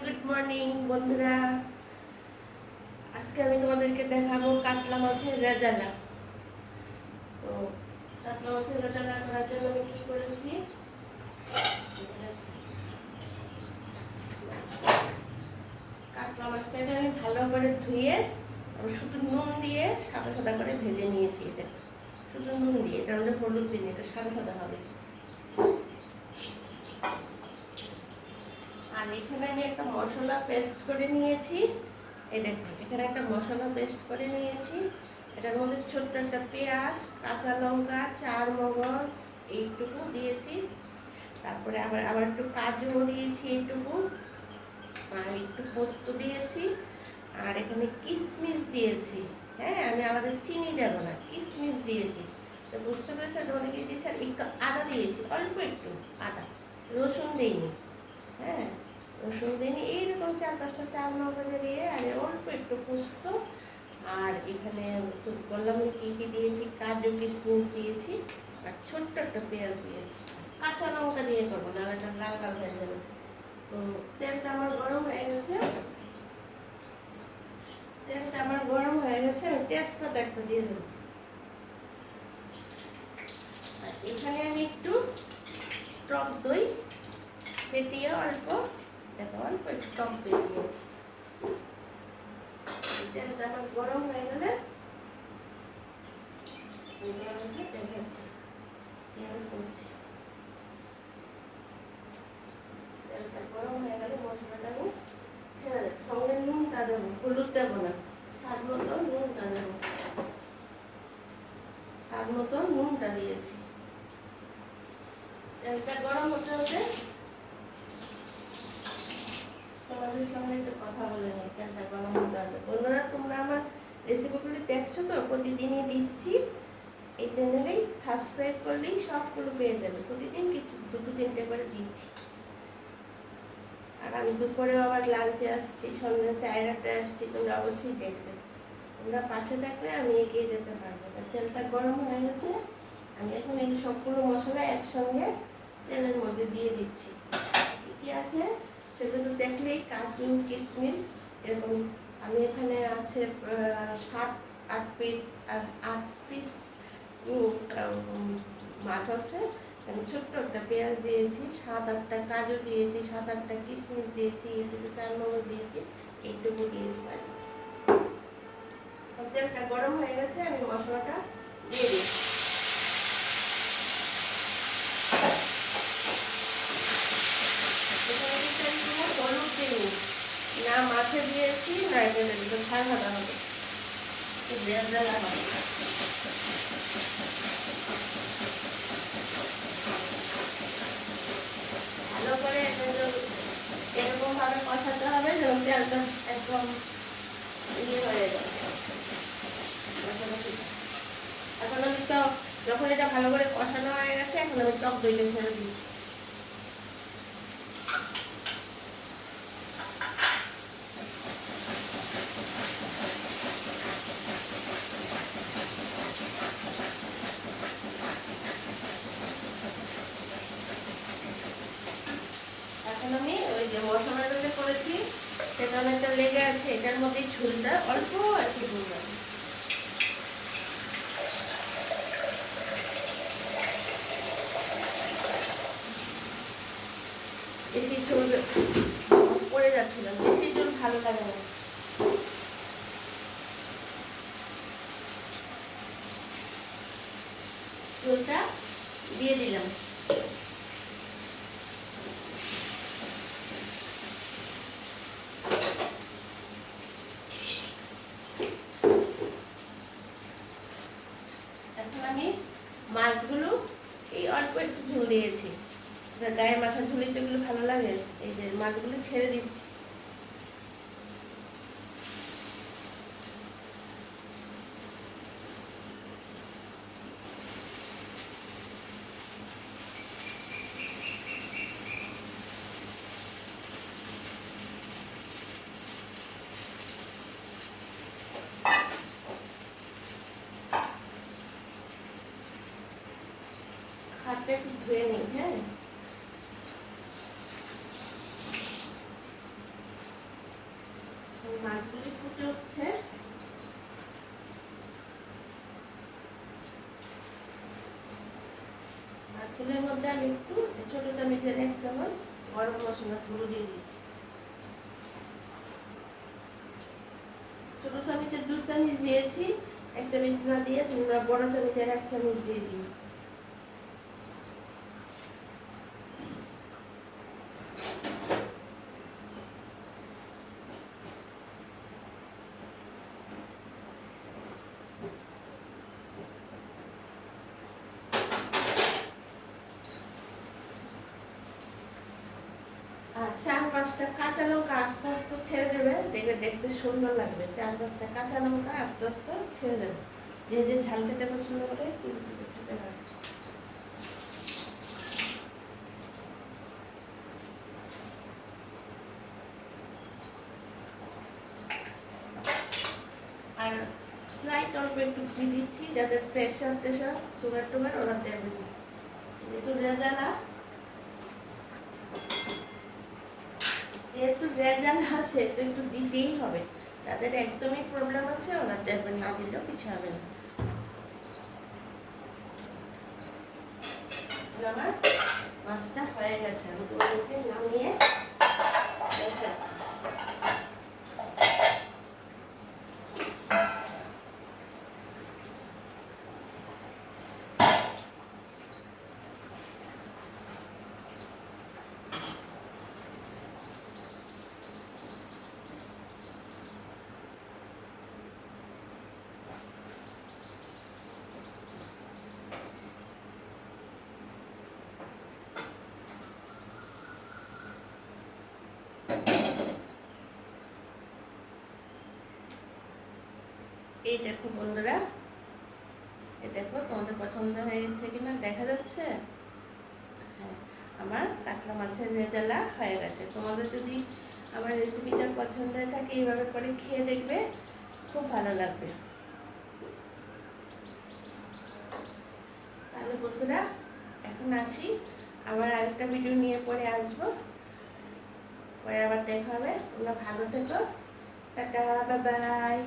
Good morning বন্ধুরা। আজকে আমি তোমাদেরকে দেখাবো কাতলা মাছের রেজালা। তো কাতলা মাছের রেজালা করার জন্য আমি কি করেছি, কাতলা মাছটাকে আমি ভালো করে ধুয়ে শুধু নুন দিয়ে সাদা সাদা করে ভেজে নিয়েছি। এটা শুধু নুন দিয়ে, এটা আমাদের হলুদ দিন, এটা সাদা সাদা হবে। আর এখানে আমি একটা মশলা পেস্ট করে নিয়েছি। এই দেখুন, এখানে একটা মশলা পেস্ট করে নিয়েছি। এটার মধ্যে ছোট্ট একটা পেঁয়াজ, কাঁচা লঙ্কা, চার মগজ এইটুকু দিয়েছি। তারপরে আবার আবার একটু কাজুও দিয়েছি এইটুকু, আর একটু পোস্ত দিয়েছি, আর এখানে কিশমিশ দিয়েছি। হ্যাঁ, আমি আলাদা চিনি দেবো না, কিশমিশ দিয়েছি। তো বুঝতে পেরেছি ওটা অনেকে দিয়েছি। আর একটু আদা দিয়েছি, অল্প একটু আদা, রসুন দিইনি। হ্যাঁ, রসুন দিইনি। এইরকম 4-5টা চার মগজে দিয়ে, আর অল্প একটু পোস্ত, আর এখানে বললাম কী কী দিয়েছি, কাজু কিশমিশ দিয়েছি, আর ছোট্ট একটা পেঁয়াজ দিয়েছি। কাঁচা লঙ্কা দিয়ে করবো না, এটা লাল লাল হয়ে যাবে। তো তেলটা আমার গরম হয়ে গেছে, আমি তেজপাতা একটা দিয়ে দেবো। আর এখানে আমি একটু টক দই ফেটিয়ে অল্প একটু টক দই দিয়েছি। তেলটা আমার গরম হয়ে গেলে দেখাচ্ছি কীভাবে করছি। তেলটা গরম হয়ে গেলে মশলাটা আমি ছেড়ে দেবো। সঙ্গে নুনটা দেবো, হলুদ দেবো না, স্বাদ মতো নুনটা দেবো। স্বাদ মতো নুনটা দিয়েছি। তেলটা গরম হতে হতে তোমাদের সঙ্গে একটু কথা বলে নিই। তেলটা গরম হতে হবে। বন্ধুরা, তোমরা আমার রেসিপিগুলি দেখছো তো? প্রতিদিনই দিচ্ছি। এই চ্যানেলেই সাবস্ক্রাইব করলেই সবগুলো পেয়ে যাবে। প্রতিদিন কিছু 2-3টে করে দিচ্ছি। আর আমি দুপুরেও আবার লাঞ্চে আসছি, সন্ধ্যা 4টায় আসছি। তোমরা অবশ্যই দেখবে। তোমরা পাশে থাকলে আমি এগিয়ে যেতে পারবো। তেলটা গরম হয়ে গেছে, আমি এখন এই সবগুলো মশলা একসঙ্গে তেলের মধ্যে দিয়ে দিচ্ছি। কী কী আছে সেগুলো তো দেখলেই, কাজু কিশমিশ এরকম। আমি এখানে আছে 7-8 পিস মাছ আছে। আমি ছোট্ট একটা পেঁয়াজ দিয়েছি, 7-8টা কাজু দিয়েছি, 7-8টা কিশমিশ দিয়েছি, একটু চার মগজ দিয়েছি, এইটুকু দিয়েছি। তেলটা গরম হয়ে গেছে, আমি মশলাটা দিয়ে দিচ্ছি। হলুদ দিইনি, না মাছে দিয়েছি, না এখানে দিতে সাদা হবে, রেজালা হবে। ভালো করে এরকম ভাবে কষাতে হবে যেন তেলটা একদম ইয়ে হয়ে যায়। এখন আমি তো যখন এটা ভালো করে কষানো হয়ে গেছে, এখন আমি টক দইটা ছেড়ে দিচ্ছি। এখন আমি ওই যে মশলাটা যে করেছি সেটা অনেকটা লেগে আছে, এটার মধ্যে ঝোলটা অল্প একটু ঝোল আছে। বেশি ঝোল পড়ে যাচ্ছিলাম, বেশি ঝোল ভালো লাগে না। ঝোলটা দিয়ে দিলাম। এখন আমি মাছগুলো এই অল্প একটু ঝোল দিয়েছি, গায়ে মাথা ঝুলে যেগুলো ভালো লাগে, এই যে মাছগুলো ছেড়ে দিচ্ছি। হাতটা একটু ধুয়ে নিই। হ্যাঁ, মাছগুলি ফুটে উঠছে। মাছগুলির মধ্যে আমি একটু ছোট চামচের 1 চামচ গরম মশলা গুঁড়ো দিয়ে দিচ্ছি। ছোট চামচের 2 চামচ দিয়েছি, 1 চামচ না দিয়ে তোমরা বড় চামচের 1 চামচ দিয়ে দিও। আর 4-5টা কাঁচা লঙ্কা আস্তে আস্তে ছেড়ে দেবে, দেখবে দেখতে সুন্দর লাগবে। 4-5টা কাঁচা লঙ্কা আস্তে আস্তে ছেড়ে দেবে। যে ঝাল খেতে পছন্দ করে খেতে পারে। আর স্লাইট অল্প একটু ঘি দিচ্ছি, যাদের প্রেশার সুগার টুগার ওরা দেবে না। একটু রেজালা, যেহেতু রেজালা সেহেতু একটু দিতেই হবে। তাদের একদমই প্রবলেম আছে ওরা দেবে, না দিলেও কিছু হবে না। আমার মাছটা হয়ে গেছে, আমি তোমাদেরকে নামিয়ে দেখাচ্ছি। এই দেখো বন্ধুরা, এই দেখো তোমাদের পছন্দ হয়েছে কিনা দেখা যাচ্ছে। হ্যাঁ, আমার কাতলা মাছের রেজালা হয়ে গেছে। তোমাদের যদি আমার রেসিপিটা পছন্দ হয়ে থাকে এইভাবে করে খেয়ে দেখবে, খুব ভালো লাগবে। তাহলে বন্ধুরা এখন আসি, আবার আরেকটা ভিডিও নিয়ে পরে আসবো, পরে আবার দেখা হবে। তোমরা ভালো থেকো, টাটা, বাই বাই।